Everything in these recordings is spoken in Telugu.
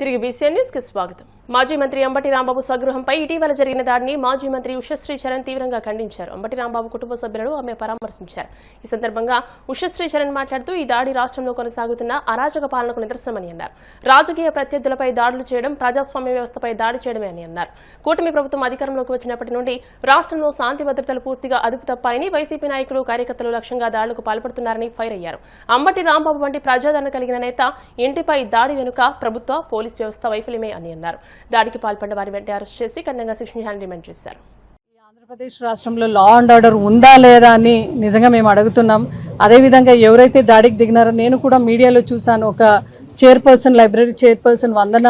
తిరిగి బీసీఎన్ న్యూస్ కి స్వాగతం. మాజీ మంత్రి అంబటి రాంబాబు స్వగృహంపై ఇటీవల జరిగిన దాడిని మాజీ మంత్రి ఉషశ్రీ చరణ్ తీవ్రంగా ఖండించారు. అంబటి రాంబాబు కుటుంబ సభ్యులను ఆమె పరామర్శించారు. ఈ సందర్భంగా ఉషశ్రీ చరణ్ మాట్లాడుతూ ఈ దాడి రాష్ట్రంలో కొనసాగుతున్న అరాచక పాలనకు నిదర్శనమని అన్నారు. రాజకీయ ప్రత్యర్థులపై దాడులు చేయడం ప్రజాస్వామ్య వ్యవస్థపై దాడి చేయడమే అని అన్నారు. కూటమి ప్రభుత్వం అధికారంలోకి వచ్చినప్పటి నుండి రాష్ట్రంలో శాంతి భద్రతలు పూర్తిగా అదుపు తప్పాయని, వైసీపీ నాయకులు కార్యకర్తలు లక్ష్యంగా దాడులకు పాల్పడుతున్నారని ఫైర్ అయ్యారు. అంబటి రాంబాబు వంటి ప్రజాదరణ కలిగిన నేత ఇంటిపై దాడి వెనుక ప్రభుత్వ పోలీస్ వ్యవస్థ వైఫల్యమే అని అన్నారు. దాడికి పాల్పడిన వారి వెంట అరెస్ట్ చేసి కఠినంగా శిక్షించాలని డిమాండ్ చేశారు. ఆంధ్రప్రదేశ్ రాష్ట్రంలో లా అండ్ ఆర్డర్ ఉందా లేదా అని నిజంగా మేము అడుగుతున్నాం. అదేవిధంగా ఎవరైతే దాడికి దిగినారో నేను కూడా మీడియాలో చూశాను. ఒక చైర్పర్సన్, లైబ్రరీ చైర్పర్సన్ వందన,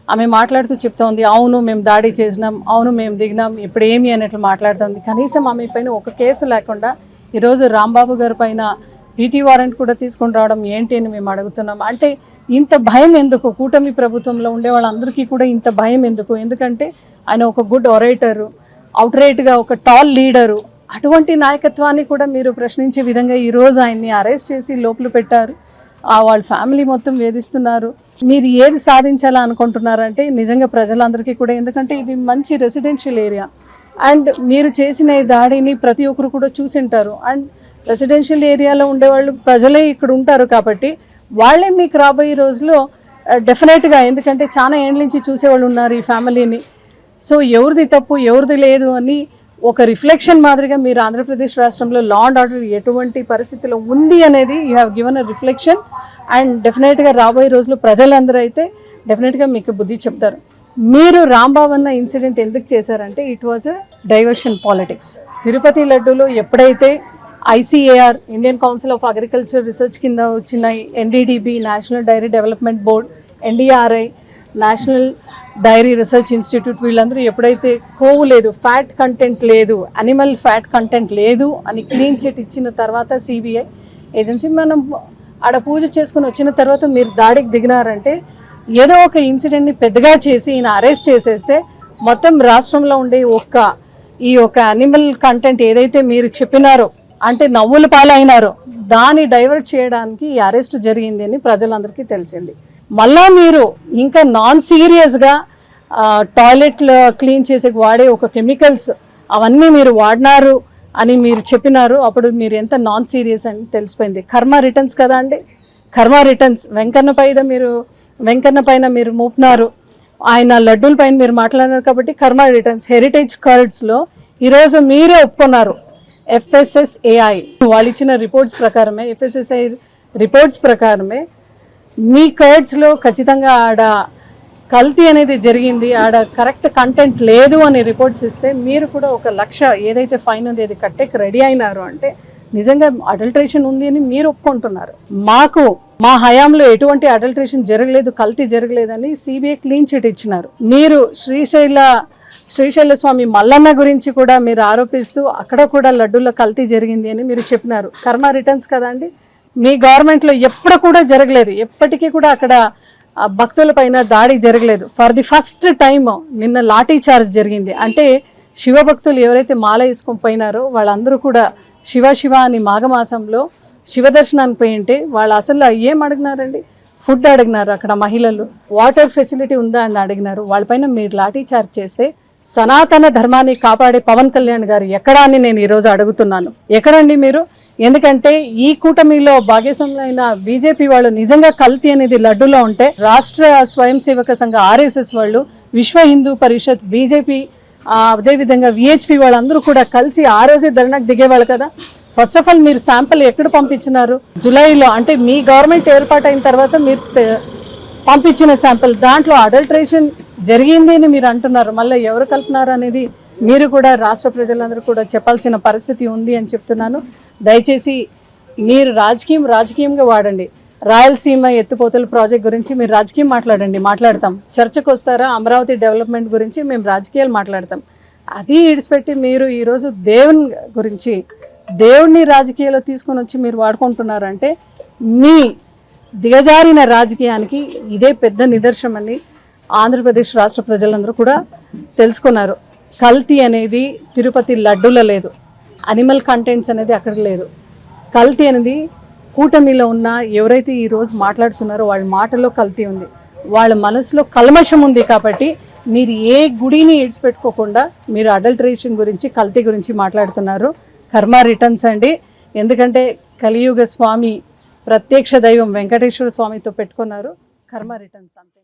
ఆమె మాట్లాడుతూ చెప్తా ఉంది, అవును మేము దాడి చేసినాం, అవును మేము దిగినాం, ఇప్పుడు ఏమి అన్నట్లు మాట్లాడుతుంది. కనీసం ఆమె పైన ఒక కేసు లేకుండా ఈరోజు రాంబాబు గారి పైన పీటీ వారెంట్ కూడా తీసుకొని రావడం ఏంటి అని మేము అడుగుతున్నాం. అంటే ఇంత భయం ఎందుకు? కూటమి ప్రభుత్వంలో ఉండే వాళ్ళందరికీ కూడా ఇంత భయం ఎందుకు? ఎందుకంటే ఆయన ఒక గుడ్ ఒరేటరు, అవుట్రైట్గా ఒక టాల్ లీడరు. అటువంటి నాయకత్వాన్ని కూడా మీరు ప్రశ్నించే విధంగా ఈరోజు ఆయన్ని అరెస్ట్ చేసి లోపల పెట్టారు. వాళ్ళ ఫ్యామిలీ మొత్తం వేధిస్తున్నారు. మీరు ఏది సాధించాలా అనుకుంటున్నారంటే నిజంగా ప్రజలందరికీ కూడా, ఎందుకంటే ఇది మంచి రెసిడెన్షియల్ ఏరియా అండ్ మీరు చేసిన ఈ దాడిని ప్రతి ఒక్కరు కూడా చూసింటారు. అండ్ రెసిడెన్షియల్ ఏరియాలో ఉండేవాళ్ళు ప్రజలే ఇక్కడ ఉంటారు కాబట్టి వాళ్ళే మీకు రాబోయే రోజుల్లో డెఫినెట్గా, ఎందుకంటే చాలా ఏళ్ళ నుంచి చూసేవాళ్ళు ఉన్నారు ఈ ఫ్యామిలీని. సో ఎవరిది తప్పు ఎవరిది లేదు అని ఒక రిఫ్లెక్షన్ మాదిరిగా మీరు ఆంధ్రప్రదేశ్ రాష్ట్రంలో లా అండ్ ఆర్డర్ ఎటువంటి పరిస్థితిలో ఉంది అనేది you have given a reflection. And డెఫినెట్గా రాబోయే రోజుల్లో ప్రజలందరూ అయితే డెఫినెట్గా మీకు బుద్ధి చెప్తారు. మీరు రాంబాబు అన్న ఇన్సిడెంట్ ఎందుకు చేశారంటే it was a diversion politics. Tirupati లడ్డూలో ఎప్పుడైతే ICAR, Indian council of agriculture research కింద వచ్చిన NDDB, national dairy development board, NDRI, national dairy research institute, వీళ్ళందరూ ఎప్పుడైతే కోవు లేదు, ఫ్యాట్ కంటెంట్ లేదు, అనిమల్ ఫ్యాట్ కంటెంట్ లేదు అని క్లీన్ చిట్ ఇచ్చిన తర్వాత CBI ఏజెన్సీ మనం ఆడ పూజ చేసుకుని వచ్చిన తర్వాత మీరు దాడికి దిగినారంటే ఏదో ఒక ఇన్సిడెంట్ని పెద్దగా చేసి ఈయన అరెస్ట్ చేసేస్తే మొత్తం రాష్ట్రంలో ఉండే ఈ అనిమల్ కంటెంట్ ఏదైతే మీరు చెప్పినారో అంటే నవ్వుల పాలైనారో దాన్ని డైవర్ట్ చేయడానికి ఈ అరెస్ట్ జరిగింది అని ప్రజలందరికీ తెలిసింది. మళ్ళా మీరు ఇంకా నాన్ సీరియస్గా టాయిలెట్లు క్లీన్ చేసే వాడే ఒక కెమికల్స్ అవన్నీ మీరు వాడినారు అని మీరు చెప్పినారు. అప్పుడు మీరు ఎంత నాన్ సీరియస్ అని తెలిసిపోయింది. కర్మ రిటర్న్స్ కదా అండి, కర్మ రిటర్న్స్. వెంకన్న పైన మీరు మోపినారు, ఆయన లడ్డూల పైన మీరు మాట్లాడారు కాబట్టి కర్మ రిటర్న్స్. హెరిటేజ్ కార్డ్స్లో ఈరోజు మీరే ఒప్పుకున్నారు. FSSAI వాళ్ళు ఇచ్చిన రిపోర్ట్స్ ప్రకారమే, FSSAI రిపోర్ట్స్ ప్రకారమే మీ కార్డ్స్లో ఖచ్చితంగా ఆడ కల్తీ అనేది జరిగింది, ఆడ కరెక్ట్ కంటెంట్ లేదు అని రిపోర్ట్స్ ఇస్తే మీరు కూడా 1 లక్ష ఏదైతే ఫైన్ ఉంది అది కట్టేకి రెడీ అయినారు అంటే నిజంగా అడల్ట్రేషన్ ఉంది అని మీరు ఒప్పుకుంటున్నారు. మా హయాంలో ఎటువంటి అడల్ట్రేషన్ జరగలేదు, కల్తీ జరగలేదని CBI క్లీన్ చిట్ ఇచ్చినారు. మీరు శ్రీశైల స్వామి మల్లన్న గురించి కూడా మీరు ఆరోపిస్తూ అక్కడ కూడా లడ్డూల కల్తీ జరిగింది అని మీరు చెప్పినారు. కర్మ రిటర్న్స్ కదా అండి. మీ గవర్నమెంట్లో ఎప్పుడు కూడా జరగలేదు, ఎప్పటికీ కూడా అక్కడ భక్తుల పైన దాడి జరగలేదు. ఫర్ ది ఫస్ట్ టైం నిన్న లాఠీ చార్జ్ జరిగింది. అంటే శివభక్తులు ఎవరైతే మాల వేసుకొని పోయినారో వాళ్ళందరూ కూడా శివ అని మాఘమాసంలో శివ దర్శనానికి పోయి ఉంటే వాళ్ళు అసలు ఏం అడిగినారండి? ఫుడ్ అడిగినారు. అక్కడ మహిళలు వాటర్ ఫెసిలిటీ ఉందా అని అడిగినారు. వాళ్ళపైన మీరు లాఠీ చార్జ్ చేస్తే సనాతన ధర్మాన్ని కాపాడే పవన్ కళ్యాణ్ గారు ఎక్కడా అని నేను ఈరోజు అడుగుతున్నాను. ఎక్కడండి మీరు? ఎందుకంటే ఈ కూటమిలో భాగస్వాములైన బీజేపీ వాళ్ళు నిజంగా కల్తీ అనేది లడ్డూలో ఉంటే రాష్ట్ర స్వయం సేవక సంఘ RSS వాళ్ళు, విశ్వ హిందూ పరిషత్, బీజేపీ, అదేవిధంగా VHP వాళ్ళందరూ కూడా కలిసి ఆ రోజే ధర్నాకు దిగేవాళ్ళు కదా. ఫస్ట్ ఆఫ్ ఆల్ మీరు శాంపిల్ ఎక్కడ పంపించినారు? జూలైలో, అంటే మీ గవర్నమెంట్ ఏర్పాటైన తర్వాత మీరు పంపించిన శాంపిల్, దాంట్లో అడల్ట్రేషన్ జరిగింది అని మీరు అంటున్నారు. మళ్ళీ ఎవరు కలుపుతున్నారు అనేది మీరు కూడా రాష్ట్ర ప్రజలందరూ కూడా చెప్పాల్సిన పరిస్థితి ఉంది అని చెప్తున్నాను. దయచేసి మీరు రాజకీయంగా వాడండి. రాయలసీమ ఎత్తిపోతల ప్రాజెక్ట్ గురించి మీరు రాజకీయం మాట్లాడతాం. చర్చకు వస్తారా? అమరావతి డెవలప్మెంట్ గురించి మేము రాజకీయాలు మాట్లాడతాం. అది ఇడిచిపెట్టి మీరు ఈరోజు దేవుణ్ణి రాజకీయాల్లో తీసుకొని వచ్చి మీరు వాడుకుంటున్నారంటే మీ దిగజారిన రాజకీయానికి ఇదే పెద్ద నిదర్శనం అని ఆంధ్రప్రదేశ్ రాష్ట్ర ప్రజలందరూ కూడా తెలుసుకున్నారు. కల్తీ అనేది తిరుపతి లడ్డూలో లేదు, అనిమల్ కంటెంట్స్ అనేది అక్కడ లేదు. కల్తీ అనేది కూటమిలో ఉన్న ఎవరైతే ఈరోజు మాట్లాడుతున్నారో వాళ్ళ మాటల్లో కల్తీ ఉంది. వాళ్ళ మనసులో కల్మషం ఉంది కాబట్టి మీరు ఏ గుడిని ఇడిచిపెట్టుకోకుండా మీరు అడల్టరేషన్ గురించి కల్తీ గురించి మాట్లాడుతున్నారు. కర్మ రిటర్న్స్ అండి. ఎందుకంటే కలియుగ స్వామి ప్రత్యక్ష దైవం వెంకటేశ్వర స్వామితో పెట్టుకున్నారు. కర్మ రిటర్న్స్ అంతే.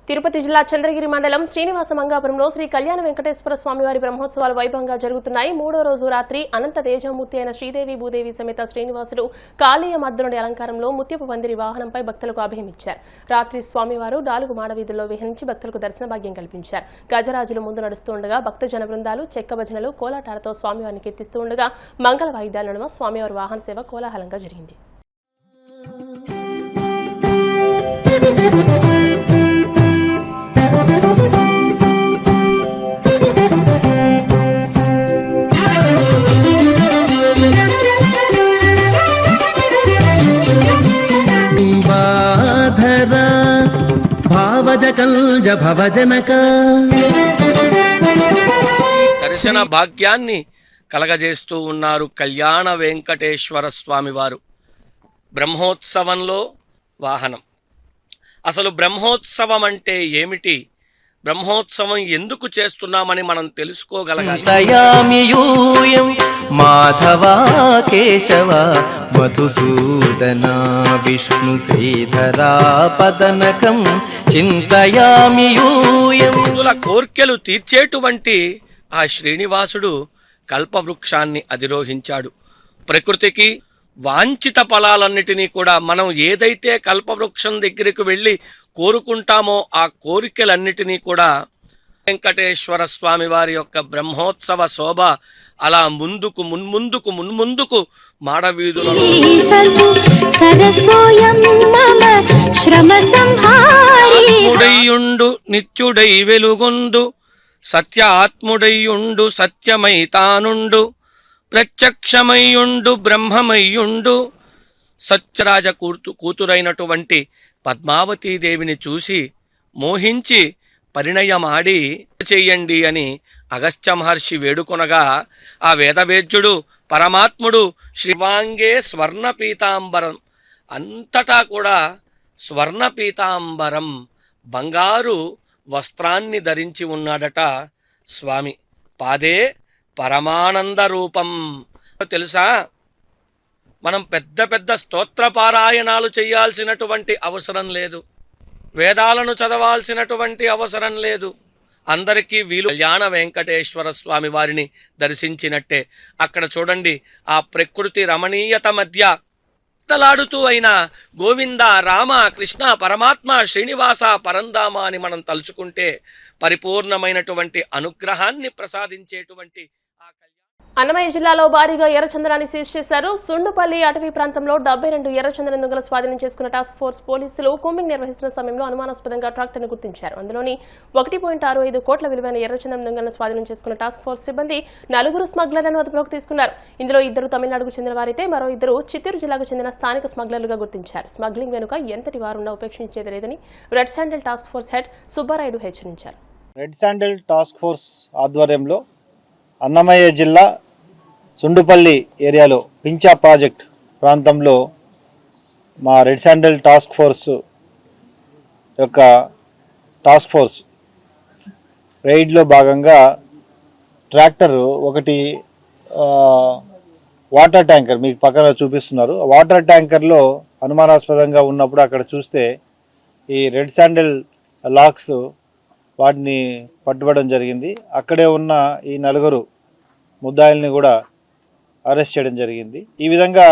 తిరుపతి జిల్లా చంద్రగిరి మండలం శ్రీనివాస మంగాపురంలో శ్రీ కళ్యాణ వెంకటేశ్వర స్వామివారి బ్రహ్మోత్సవాలు వైభవంగా జరుగుతున్నాయి. 3వ రోజు రాత్రి అనంత తేజమూర్తి అయిన శ్రీదేవి భూదేవి సమేత శ్రీనివాసుడు కాళీయ మద్దునుడి అలంకారంలో ముత్యపు పందిరి వాహనంపై భక్తులకు అభయమిచ్చారు. రాత్రి స్వామివారు 4 మాడవీధుల్లో విహరించి భక్తులకు దర్శన భాగ్యం కల్పించారు. గజరాజులు ముందు నడుస్తూ ఉండగా భక్తజన బృందాలు చెక్క భజనలు కోలాటాలతో స్వామివారిని కీర్తిస్తూ ఉండగా మంగళ వాయిద్యాల నడుమ స్వామివారి వాహన సేవ కోలాహలంగా జరిగింది. దర్శన భాగ్యాన్ని కలగజేస్తూ ఉన్నారు కళ్యాణ వెంకటేశ్వర స్వామివారు. బ్రహ్మోత్సవంలో వాహనం. అసలు బ్రహ్మోత్సవం అంటే ఏమిటి, బ్రహ్మోత్సవం ఎందుకు చేస్తున్నామని మనం తెలుసుకోగలగాలి. మాధవా కేశవ మధుసూదన విష్ణు శ్రీధరా పదనకం చింతయామి యూయం. కోర్కెలు తీర్చేటువంటి ఆ శ్రీనివాసుడు కల్పవృక్షాన్ని అధిరోహించాడు. ప్రకృతికి వాంఛిత ఫలాలన్నిటినీ కూడా మనం ఏదైతే కల్పవృక్షం దగ్గరికి వెళ్ళి కోరుకుంటామో ఆ కోరికలన్నిటినీ కూడా వెంకటేశ్వర స్వామి వారి యొక్క బ్రహ్మోత్సవ శోభ అలా మున్ముందుకు మాడవీధులలో ఆత్ముడైయుండు నిత్యుడై వెలుగొందు సత్యాత్ముడైయుండు సత్యమై తానుండు ప్రత్యక్షమయ్యుండు బ్రహ్మమయ్యుండు. సత్యరాజ కూతురైనటువంటి పద్మావతీదేవిని చూసి మోహించి పరిణయమాడి చెయ్యండి అని అగస్త్య మహర్షి వేడుకొనగా ఆ వేదవేద్యుడు పరమాత్ముడు శ్రీవాంగే స్వర్ణ పీతాంబరం, అంతటా కూడా స్వర్ణ పీతాంబరం బంగారు వస్త్రాన్ని ధరించి ఉన్నాడట స్వామి. పాదే పరమానంద రూపం. తెలుసా, మనం పెద్ద స్తోత్ర పారాయణాలు చేయాల్సినటువంటి అవసరం లేదు, వేదాలను చదవాల్సినటువంటి అవసరం లేదు. అందరికీ వీలు కళ్యాణ వెంకటేశ్వర స్వామి వారిని దర్శించినట్టే. అక్కడ చూడండి, ఆ ప్రకృతి రమణీయత మధ్య తలాడుతూ అయిన గోవింద రామ కృష్ణ పరమాత్మ శ్రీనివాస పరంధామ అని మనం తలుచుకుంటే పరిపూర్ణమైనటువంటి అనుగ్రహాన్ని ప్రసాదించేటువంటి ఆ అన్నమయ్య జిల్లాలో భారీగా ఎర్రచందనాన్ని సీజ్ చేశారు. సుండుపల్లి అటవీ ప్రాంతంలో 72 ఎర్రచందనం దొంగల స్వాధీనం చేసుకున్న టాస్క్ ఫోర్స్ పోలీసులు కూంబింగ్ నిర్వహిస్తున్న సమయంలో అనుమానాస్పదంగా ట్రాక్టర్ను గుర్తించారు. అందులోని 1.65 కోట్ల విలువైన ఎర్రచందనం దొంగలను స్వాధీనం చేసుకున్న టాస్క్ ఫోర్స్ సిబ్బంది 4 స్మగ్లర్లను అదుపులోకి తీసుకున్నారు. ఇందులో 2 తమిళనాడుకు చెందిన వారైతే మరో 2 చిత్తూరు జిల్లాకు చెందిన స్థానిక స్మగ్లర్లుగా గుర్తించారు. స్మగ్లింగ్ వెనుక ఎంతటి వారున్నా ఉపేక్షించేది లేదని red sandal task force head Subbarayudu హెచ్చరించారు. రెడ్ శాండిల్ టాస్క్ ఫోర్స్ ఆధ్వర్యంలో అన్నమయ్య జిల్లా సుండుపల్లి ఏరియాలో పించా ప్రాజెక్ట్ ప్రాంతంలో మా రెడ్ శాండిల్ టాస్క్ ఫోర్స్ యొక్క టాస్క్ ఫోర్స్ రైడ్లో భాగంగా ట్రాక్టర్ ఒకటి వాటర్ ట్యాంకర్ మీకు పక్కన చూపిస్తున్నారు. వాటర్ ట్యాంకర్లో అనుమానాస్పదంగా ఉన్నప్పుడు అక్కడ చూస్తే ఈ రెడ్ శాండిల్ లాక్స్ వాటిని పట్టుబడడం జరిగింది. అక్కడే ఉన్న ఈ 4 ముద్దాయిల్ని కూడా అరెస్ట్ చేయడం జరిగింది. ఈ విధంగా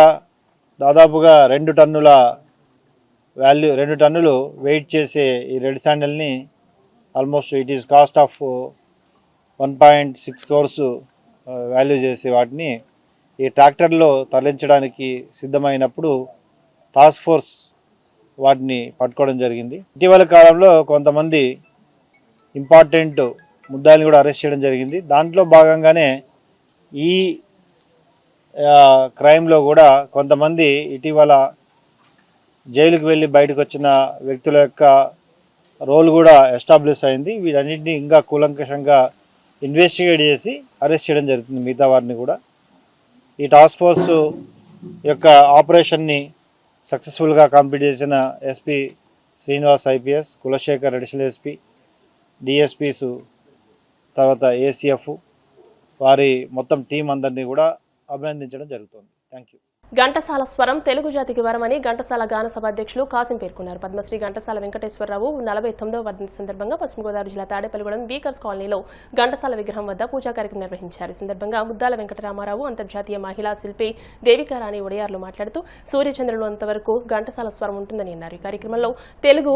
దాదాపుగా 2 టన్నుల వాల్యూ 2 టన్నులు వెయిట్ చేసే ఈ రెడ్ శాండిల్ని almost it is cost of 1.6 crores value చేసే వాటిని ఈ ట్రాక్టర్లో తరలించడానికి సిద్ధమైనప్పుడు టాస్క్ ఫోర్స్ వాటిని పట్టుకోవడం జరిగింది. ఇటీవల కాలంలో కొంతమంది ఇంపార్టెంట్ ముద్దాయిల్ని కూడా అరెస్ట్ చేయడం జరిగింది. దాంట్లో భాగంగానే ఈ క్రైమ్లో కూడా కొంతమంది ఇటీవల జైలుకు వెళ్ళి బయటకు వచ్చిన వ్యక్తుల యొక్క రోల్ కూడా ఎస్టాబ్లిష్ అయింది. వీటన్నింటినీ ఇంకా కూలంకషంగా ఇన్వెస్టిగేట్ చేసి అరెస్ట్ చేయడం జరుగుతుంది మిగతా వారిని కూడా. ఈ టాస్క్ ఫోర్స్ యొక్క ఆపరేషన్ని సక్సెస్ఫుల్గా కంప్లీట్ చేసిన SP Srinivas IPS, Kulasekhar additional SP, DSPs, తర్వాత ఏసీఎఫ్ వారి మొత్తం టీం అందరినీ కూడా అభినందించడం జరుగుతుంది. Thank you. ఘంటసాల స్వరం తెలుగు జాతికి వరమని ఘంటసాల గానసభ అధ్యక్షులు కాసిం పేర్కొన్నారు. పద్మశ్రీ ఘంటసాల వెంకటేశ్వరరావు 49వ వర్ధంతి సందర్భంగా పశ్చిమ గోదావరి జిల్లా తాడేపల్లిగూడెం బీకర్స్ కాలనీలో ఘంటసాల విగ్రహం వద్ద పూజా కార్యక్రమం నిర్వహించారు. ఈ సందర్భంగా ముద్దాల వెంకటరామారావు, అంతర్జాతీయ మహిళా శిల్పి దేవికారాణి ఒడియార్లు మాట్లాడుతూ సూర్యచంద్రులు అంతవరకు ఘంటసాల స్వరం ఉంటుందని అన్నారు. ఈ కార్యక్రమంలో Telugu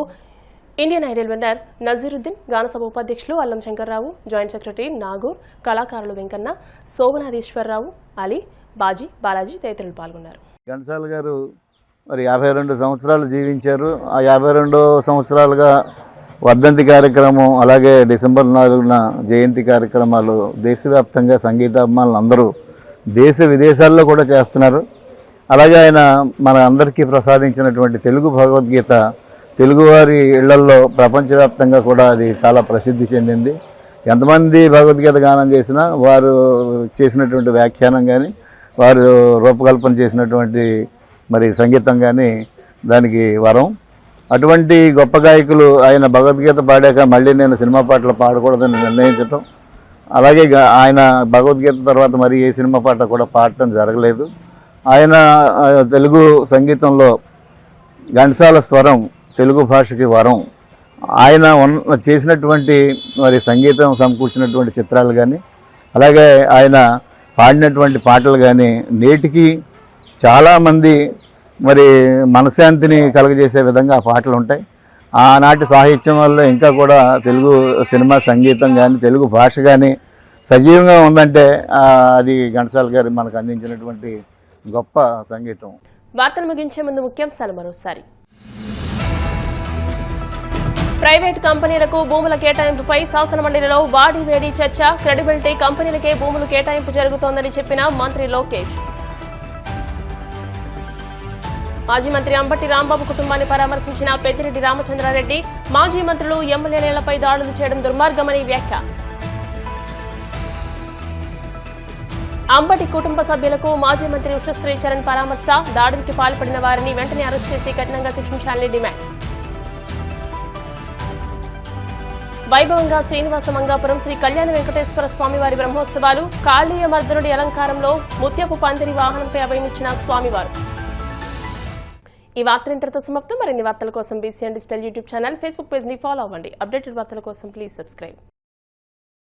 Indian Idol winner Naziruddin, Ganasabha ఉపాధ్యక్షులు అల్లం శంకర్రావు, జాయింట్ సెక్రటరీ నాగూర్, కళాకారులు వెంకన్న, శోభనాధీశ్వరరావు, అలీ, బాజీ, బాలాజీ తదితరులు పాల్గొన్నారు. ఘంటసాల గారు మరి 52 సంవత్సరాలు జీవించారు. ఆ 52 సంవత్సరాలుగా వర్ధంతి కార్యక్రమం, అలాగే డిసెంబర్ 4న జయంతి కార్యక్రమాలు దేశవ్యాప్తంగా సంగీతాభిమానులు అందరూ దేశ విదేశాల్లో కూడా చేస్తున్నారు. అలాగే ఆయన మన అందరికీ ప్రసాదించినటువంటి తెలుగు భగవద్గీత తెలుగువారి ఇళ్లల్లో ప్రపంచవ్యాప్తంగా కూడా అది చాలా ప్రసిద్ధి చెందింది. ఎంతమంది భగవద్గీత గానం చేసినా వారు చేసినటువంటి వ్యాఖ్యానం కానీ, వారు రూపకల్పన చేసినటువంటి మరి సంగీతం కానీ దానికి వరం. అటువంటి గొప్ప గాయకులు ఆయన భగవద్గీత పాడాక మళ్ళీ నేను సినిమా పాటలు పాడకూడదని నిర్ణయించటం, అలాగే ఆయన భగవద్గీత తర్వాత మరి ఏ సినిమా పాట కూడా పాడటం జరగలేదు. ఆయన తెలుగు సంగీతంలో ఘంటసాల స్వరం తెలుగు భాషకి వరం. ఆయన చేసినటువంటి మరి సంగీతం సమకూర్చినటువంటి చిత్రాలు కానీ, అలాగే ఆయన పాడినటువంటి పాటలు కానీ నేటికి చాలామంది మరి మనశ్శాంతిని కలుగజేసే విధంగా ఆ పాటలు ఉంటాయి. ఆనాటి సాహిత్యం వల్ల ఇంకా కూడా తెలుగు సినిమా సంగీతం కానీ తెలుగు భాష కానీ సజీవంగా ఉందంటే అది ఘంటసాల గారు మనకు అందించినటువంటి గొప్ప సంగీతం. వార్తలు ముగించే ముందు ముఖ్యాంశాలు మరోసారి. ప్రైవేట్ కంపెనీలకు భూముల కేటాయింపుపై శాసనమండలిలో వాడివేడి చర్చ. క్రెడిబిలిటీ కంపెనీలకే భూములు కేటాయింపు జరుగుతోందని చెప్పిన మంత్రి లోకేష్. మాజీ మంత్రి అంబటి రాంబాబు కుటుంబాన్ని పరామర్శించిన పెద్దిరెడ్డి రామచంద్రారెడ్డి. మాజీ మంత్రులు ఎమ్మెల్యేలపై దాడులు చేయడం దుర్మార్గమని వ్యాఖ్య. అంబటి కుటుంబ సభ్యులకు మాజీ మంత్రి ఉషశ్రీ చరణ్ పరామర్శ. దాడులకు పాల్పడిన వారిని వెంటనే అరెస్ట్ చేసి కఠినంగా శిక్షించాలని డిమాండ్. వైభవంగా శ్రీనివాస మంగాపురం శ్రీ కళ్యాణ వెంకటేశ్వర స్వామివారి బ్రహ్మోత్సవాలు. కాళీయ మర్దనుడి అలంకారంలో ముత్యపు పందిరి వాహనంపై అభయమిచ్చిన స్వామివారు. ఈ వార్తలు ఇంతటితో సమాప్తం. మరిన్ని వార్తల కోసం BCN digital YouTube channel, Facebook page ని ఫాలో అవ్వండి. అప్డేటెడ్ వార్తల కోసం ప్లీజ్ సబ్స్క్రైబ్.